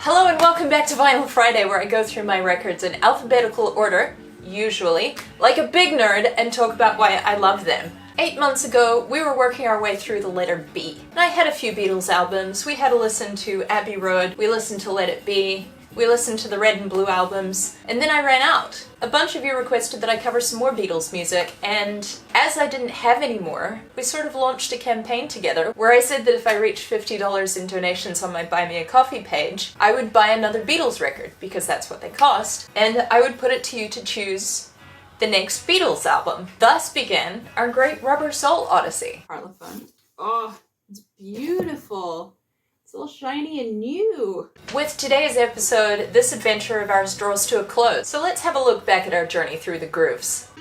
Hello and welcome back to Vinyl Friday, where I go through my records in alphabetical order, usually, like a big nerd, and talk about why I love them. 8 months ago, we were working our way through the letter B. And I had a few Beatles albums. We had to listen to Abbey Road, we listened to Let It Be, we listened to the Red and Blue albums, and then I ran out. A bunch of you requested that I cover some more Beatles music, and as I didn't have any more, we sort of launched a campaign together where I said that if I reached $50 in donations on my Buy Me a Coffee page, I would buy another Beatles record, because that's what they cost, and I would put it to you to choose the next Beatles album. Thus began our great Rubber Soul Odyssey. Parlophone. Oh, it's beautiful. It's all shiny and new. With today's episode, this adventure of ours draws to a close. So let's have a look back at our journey through the grooves.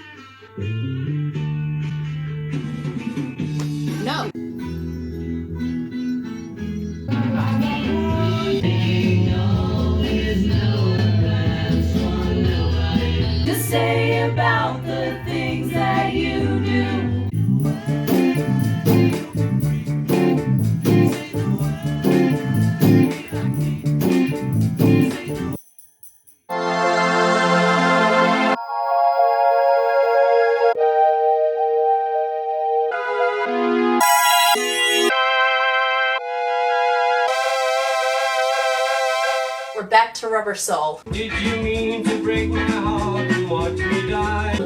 No. To say about the things that you do. We're back to Rubber Soul. Did you mean to break my heart and watch me die?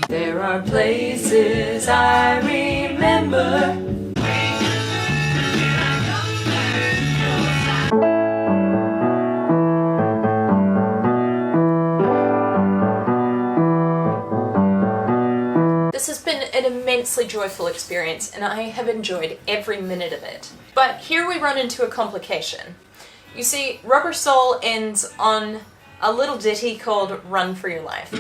There are places I remember. This has been an immensely joyful experience, and I have enjoyed every minute of it. But here we run into a complication. You see, Rubber Soul ends on a little ditty called Run for Your Life.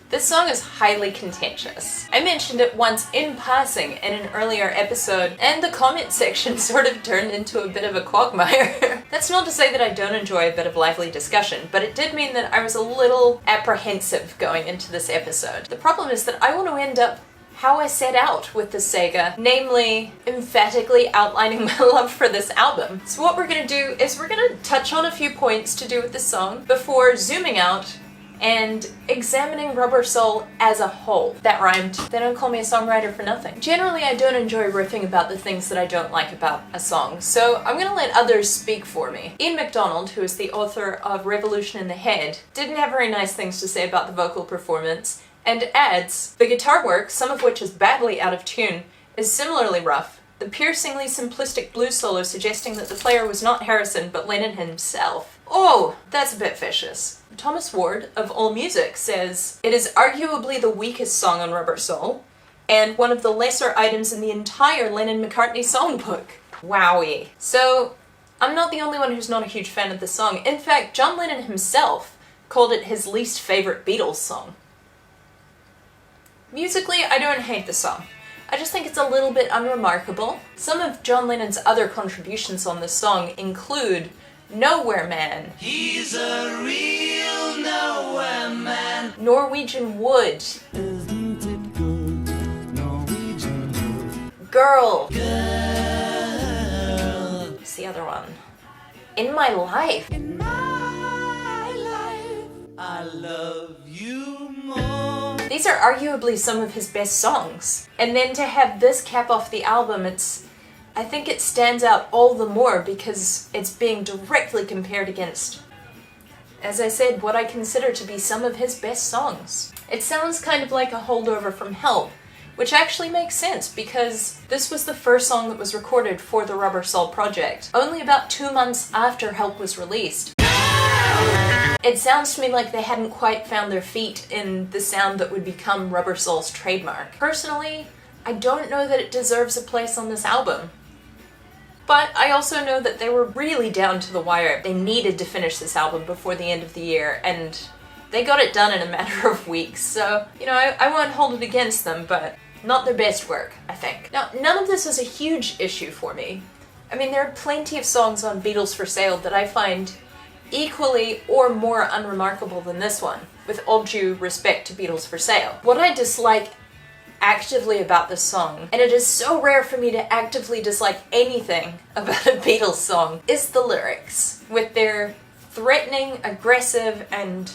This song is highly contentious. I mentioned it once in passing in an earlier episode, and the comment section sort of turned into a bit of a quagmire. That's not to say that I don't enjoy a bit of lively discussion, but it did mean that I was a little apprehensive going into this episode. The problem is that I want to end up how I set out with this saga, namely emphatically outlining my love for this album. So what we're going to do is we're going to touch on a few points to do with this song before zooming out and examining Rubber Soul as a whole. That rhymed. They don't call me a songwriter for nothing. Generally, I don't enjoy riffing about the things that I don't like about a song, so I'm gonna let others speak for me. Ian MacDonald, who is the author of Revolution in the Head, didn't have very nice things to say about the vocal performance, and adds, the guitar work, some of which is badly out of tune, is similarly rough. The piercingly simplistic blues solo suggesting that the player was not Harrison but Lennon himself. Oh, that's a bit vicious. Thomas Ward of AllMusic says, it is arguably the weakest song on Rubber Soul, and one of the lesser items in the entire Lennon-McCartney songbook. Wowie. So, I'm not the only one who's not a huge fan of this song. In fact, John Lennon himself called it his least favorite Beatles song. Musically, I don't hate the song. I just think it's a little bit unremarkable. Some of John Lennon's other contributions on this song include Nowhere Man. He's a real nowhere man. Norwegian Wood. Isn't it good? Norwegian wood. Girl. Girl. What's the other one? In My Life. In my life, I love you more. These are arguably some of his best songs. And then to have this cap off the album, I think it stands out all the more because it's being directly compared against, as I said, what I consider to be some of his best songs. It sounds kind of like a holdover from Help, which actually makes sense because this was the first song that was recorded for the Rubber Soul project, only about 2 months after Help was released. It sounds to me like they hadn't quite found their feet in the sound that would become Rubber Soul's trademark. Personally, I don't know that it deserves a place on this album. But I also know that they were really down to the wire. They needed to finish this album before the end of the year, and they got it done in a matter of weeks. So, you know, I won't hold it against them, but not their best work, I think. Now, none of this is a huge issue for me. I mean, there are plenty of songs on Beatles for Sale that I find equally or more unremarkable than this one, with all due respect to Beatles for Sale. What I dislike actively about this song, and it is so rare for me to actively dislike anything about a Beatles song, is the lyrics, with their threatening, aggressive, and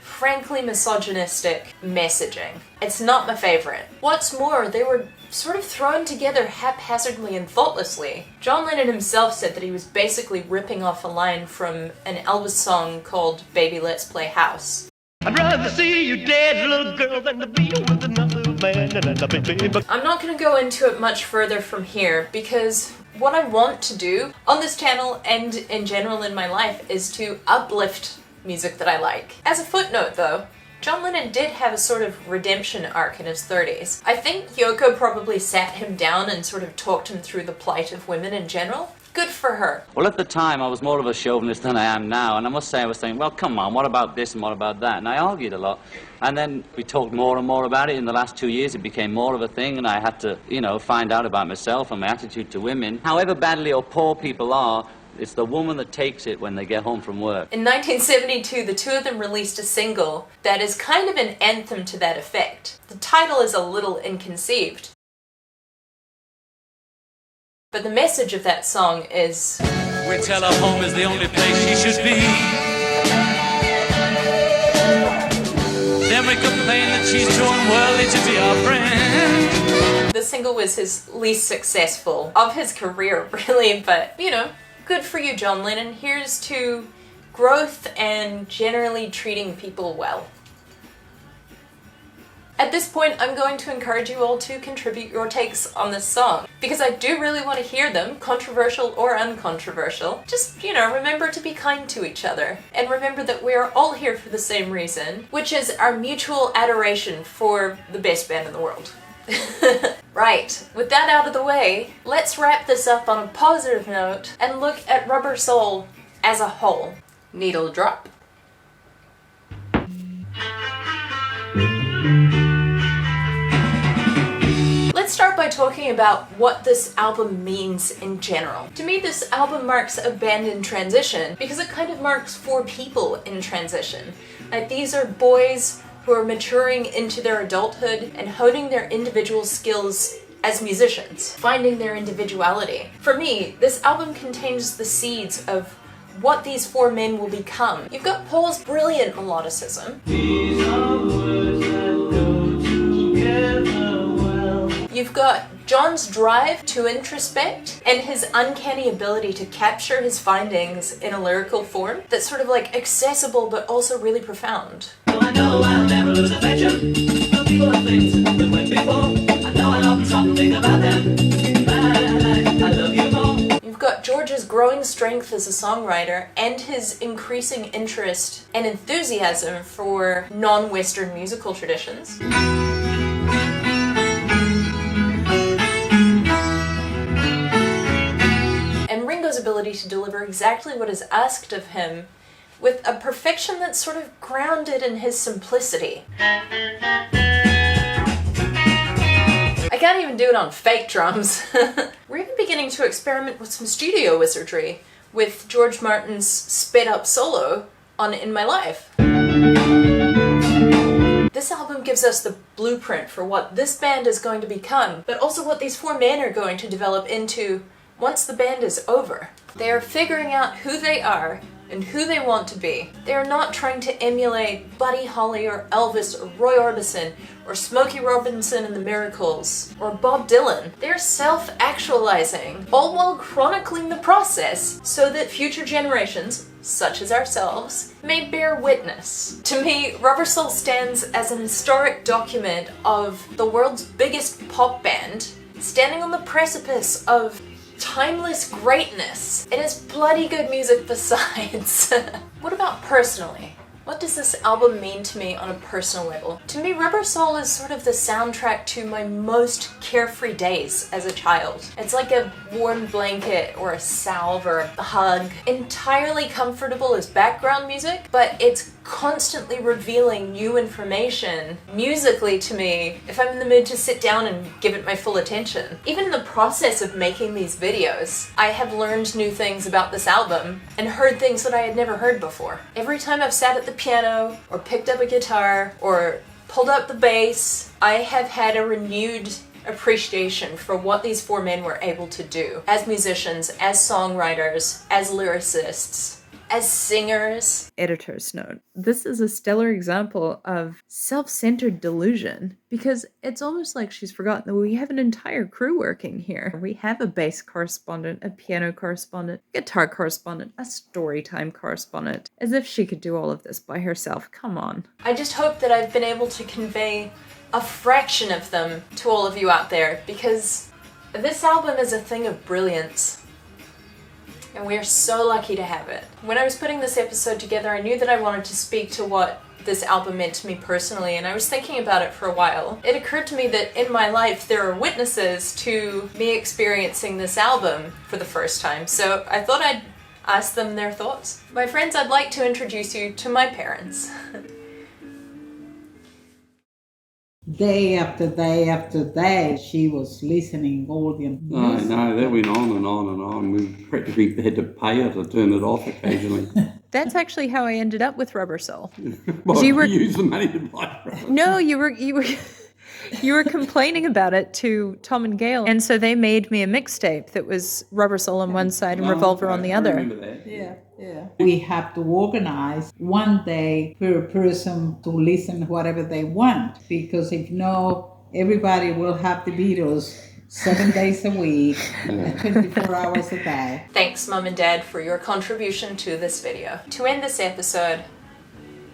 frankly misogynistic messaging. It's not my favorite. What's more, they were sort of thrown together haphazardly and thoughtlessly. John Lennon himself said that he was basically ripping off a line from an Elvis song called Baby Let's Play House. I'd rather see you dead, little girl, than to be with another man and a baby. I'm not going to go into it much further from here because what I want to do on this channel and in general in my life is to uplift music that I like. As a footnote though, John Lennon did have a sort of redemption arc in his 30s. I think Yoko probably sat him down and sort of talked him through the plight of women in general. Good for her. Well, at the time, I was more of a chauvinist than I am now, and I must say I was saying, well, come on, what about this and what about that? And I argued a lot. And then we talked more and more about it. In the last 2 years, it became more of a thing, and I had to, find out about myself and my attitude to women. However badly or poor people are, it's the woman that takes it when they get home from work. In 1972, the two of them released a single that is kind of an anthem to that effect. The title is a little inconceived, but the message of that song is, we tell her home is the only place she should be. Then we complain that she's too unworldly to be our friend. The single was his least successful of his career, really, but, good for you, John Lennon. Here's to growth and generally treating people well. At this point, I'm going to encourage you all to contribute your takes on this song, because I do really want to hear them, controversial or uncontroversial. Just, remember to be kind to each other, and remember that we are all here for the same reason, which is our mutual adoration for the best band in the world. Right, with that out of the way, let's wrap this up on a positive note and look at Rubber Soul as a whole. Needle drop. Let's start by talking about what this album means in general. To me, this album marks a band in transition because it kind of marks 4 people in transition. Like, these are boys who are maturing into their adulthood and honing their individual skills as musicians, finding their individuality. For me, this album contains the seeds of what these 4 men will become. You've got Paul's brilliant melodicism. These are words that go together well. You've got John's drive to introspect and his uncanny ability to capture his findings in a lyrical form that's sort of like accessible but also really profound. I know I'll never lose affection. Some people have things that went before. I know I'll often stop and think about them. I love you more. You've got George's growing strength as a songwriter and his increasing interest and enthusiasm for non-Western musical traditions. And Ringo's ability to deliver exactly what is asked of him with a perfection that's sort of grounded in his simplicity. I can't even do it on fake drums. We're even beginning to experiment with some studio wizardry with George Martin's sped up solo on In My Life. This album gives us the blueprint for what this band is going to become, but also what these 4 men are going to develop into once the band is over. They are figuring out who they are and who they want to be. They are not trying to emulate Buddy Holly or Elvis or Roy Orbison or Smokey Robinson and the Miracles or Bob Dylan. They're self-actualizing, all while chronicling the process so that future generations, such as ourselves, may bear witness. To me, Rubber Soul stands as an historic document of the world's biggest pop band standing on the precipice of timeless greatness. It is bloody good music besides. What about personally? What does this album mean to me on a personal level? To me, Rubber Soul is sort of the soundtrack to my most carefree days as a child. It's like a warm blanket or a salve or a hug. Entirely comfortable as background music, but it's constantly revealing new information musically to me if I'm in the mood to sit down and give it my full attention. Even in the process of making these videos, I have learned new things about this album and heard things that I had never heard before. Every time I've sat at the piano or picked up a guitar or pulled up the bass. I have had a renewed appreciation for what these four men were able to do as musicians, as songwriters, as lyricists, as singers. Editor's note. This is a stellar example of self-centered delusion because it's almost like she's forgotten that we have an entire crew working here. We have a bass correspondent, a piano correspondent, a guitar correspondent, a storytime correspondent, as if she could do all of this by herself. Come on. I just hope that I've been able to convey a fraction of them to all of you out there because this album is a thing of brilliance. And we are so lucky to have it. When I was putting this episode together, I knew that I wanted to speak to what this album meant to me personally, and I was thinking about it for a while. It occurred to me that in my life there are witnesses to me experiencing this album for the first time, so I thought I'd ask them their thoughts. My friends, I'd like to introduce you to my parents. Day after day after day, she was listening all the music. I know, that went on and on and on. We practically had to pay her to turn it off occasionally. That's actually how I ended up with Rubber Soul. Well, you used the money to buy it. No, you were complaining about it to Tom and Gail, and so they made me a mixtape that was Rubber Soul on one side and Revolver on the other. I remember that. Yeah. We have to organize one day per person to listen whatever they want, because if no, everybody will have the Beatles 7 days a week, 24 hours a day. Thanks, Mum and Dad, for your contribution to this video. To end this episode,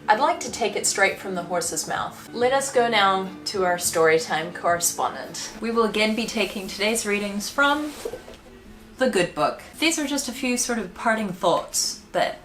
I'd like to take it straight from the horse's mouth. Let us go now to our Storytime correspondent. We will again be taking today's readings from The Good Book. These are just a few sort of parting thoughts that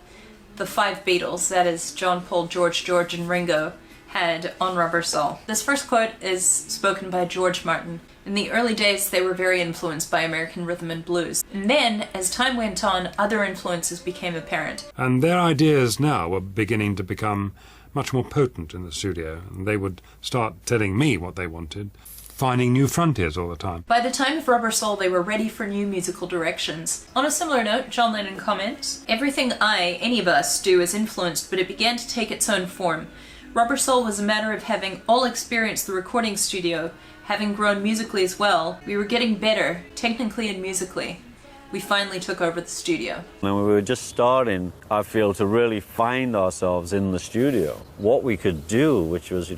the five Beatles, that is John, Paul, George, and Ringo, had on Rubber Soul. This first quote is spoken by George Martin. In the early days, they were very influenced by American rhythm and blues. And then, as time went on, other influences became apparent. And their ideas now were beginning to become much more potent in the studio. And they would start telling me what they wanted, finding new frontiers all the time. By the time of Rubber Soul, they were ready for new musical directions. On a similar note, John Lennon comments, "Everything any of us, do is influenced, but it began to take its own form. Rubber Soul was a matter of having all experienced the recording studio, having grown musically as well. We were getting better, technically and musically. We finally took over the studio." When we were just starting, I feel, to really find ourselves in the studio, what we could do, which was,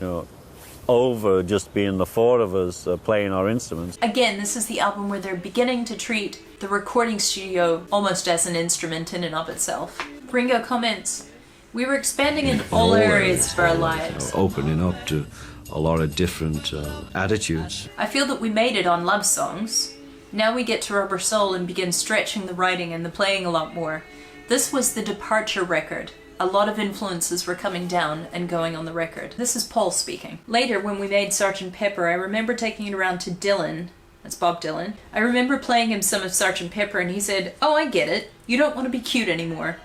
over just being the four of us playing our instruments. Again, this is the album where they're beginning to treat the recording studio almost as an instrument in and of itself. Ringo comments, "We were expanding in all areas of our lives. Opening up to a lot of different attitudes. I feel that we made it on love songs. Now we get to Rubber Soul and begin stretching the writing and the playing a lot more. This was the departure record. A lot of influences were coming down and going on the record." This is Paul speaking. "Later, when we made Sgt. Pepper, I remember taking it around to Dylan," that's Bob Dylan. "I remember playing him some of Sgt. Pepper and he said, 'Oh, I get it. You don't want to be cute anymore.'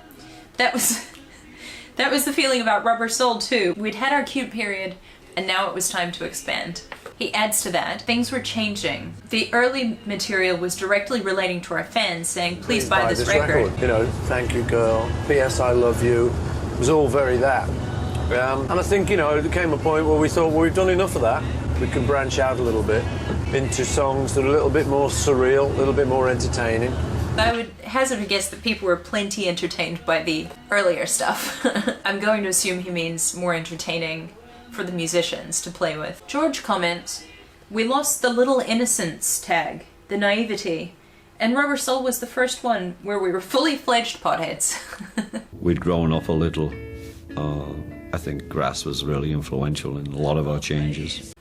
That was the feeling about Rubber Soul too. We'd had our cute period and now it was time to expand." He adds to that, "Things were changing. The early material was directly relating to our fans, saying, 'Please buy this record.' Thank you, girl. P.S. I love you." It was all very that. And I think, there came a point where we thought, well, we've done enough of that. We can branch out a little bit into songs that are a little bit more surreal, a little bit more entertaining. I would hazard a guess that people were plenty entertained by the earlier stuff. I'm going to assume he means more entertaining for the musicians to play with. George comments, "We lost the little innocence tag, the naivety, and Rubber Soul was the first one where we were fully fledged potheads." We'd grown up a little. I think Grass was really influential in a lot of our changes.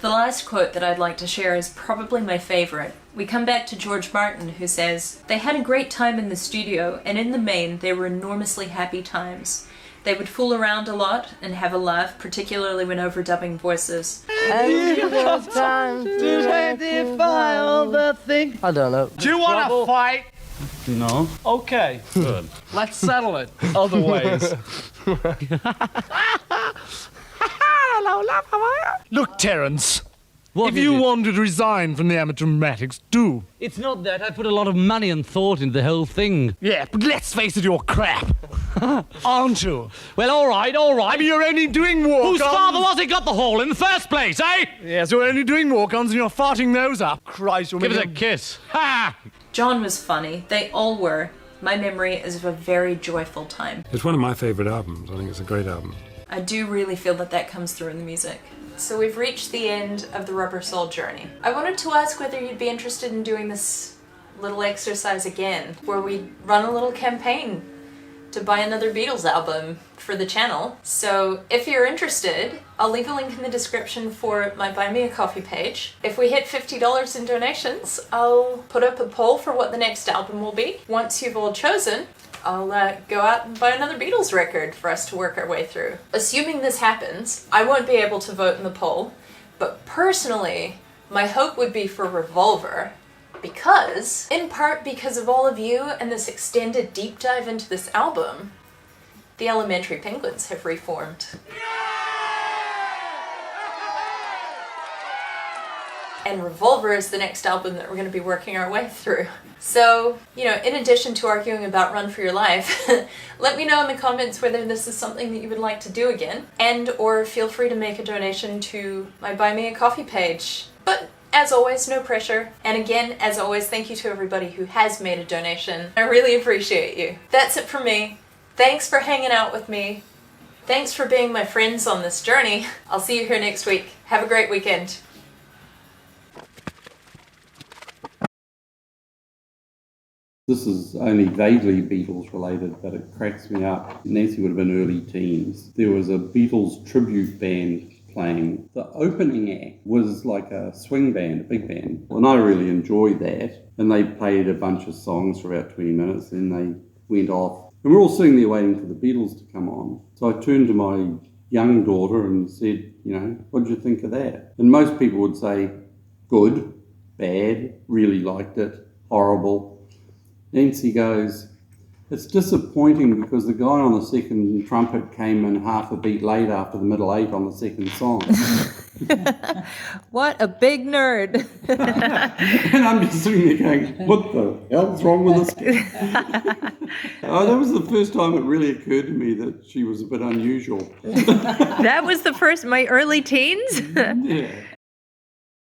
The last quote that I'd like to share is probably my favorite. We come back to George Martin, who says, "They had a great time in the studio, and in the main, they were enormously happy times. They would fool around a lot and have a laugh, particularly when overdubbing voices." And you have time to rectify all the things. I don't know. Do you want to fight? No. Okay. Good. Let's settle it other ways. Look, Terence, If is you it? wanted to resign from the amateur dramatics, do. It's not that. I put a lot of money and thought into the whole thing. Yeah, but let's face it, you're crap. Aren't you? Well, all right, all right. I mean, you're only doing walk-ons. Whose father was it got the hall in the first place, eh? Yes, you're only doing walk-ons and you're farting those up. Christ, you're Give us a making kiss. Ha! John was funny. They all were. My memory is of a very joyful time. It's one of my favourite albums. I think it's a great album. I do really feel that comes through in the music. So we've reached the end of the Rubber Soul journey. I wanted to ask whether you'd be interested in doing this little exercise again, where we run a little campaign to buy another Beatles album for the channel. So if you're interested, I'll leave a link in the description for my Buy Me a Coffee page. If we hit $50 in donations, I'll put up a poll for what the next album will be. Once you've all chosen, I'll go out and buy another Beatles record for us to work our way through. Assuming this happens, I won't be able to vote in the poll, but personally, my hope would be for Revolver, because, in part because of all of you and this extended deep dive into this album, the Elementary Penguins have reformed. And Revolver is the next album that we're going to be working our way through. So, you know, in addition to arguing about Run for Your Life, let me know in the comments whether this is something that you would like to do again, and or feel free to make a donation to my Buy Me a Coffee page. But as always, no pressure. And again, as always, thank you to everybody who has made a donation. I really appreciate you. That's it from me. Thanks for hanging out with me. Thanks for being my friends on this journey. I'll see you here next week. Have a great weekend. This is only vaguely Beatles related, but it cracks me up. Nancy would have been early teens. There was a Beatles tribute band playing. The opening act was like a swing band, a big band, and I really enjoyed that. And they played a bunch of songs for about 20 minutes, then they went off. And we're all sitting there waiting for the Beatles to come on. So I turned to my young daughter and said, you know, what did you think of that? And most people would say, good, bad, really liked it, horrible. Nancy goes, it's disappointing because the guy on the second trumpet came in half a beat late after the middle eight on the second song. What a big nerd. And I'm just sitting there going, what the hell's wrong with this kid? Oh, that was the first time it really occurred to me that she was a bit unusual. That was my early teens? Yeah.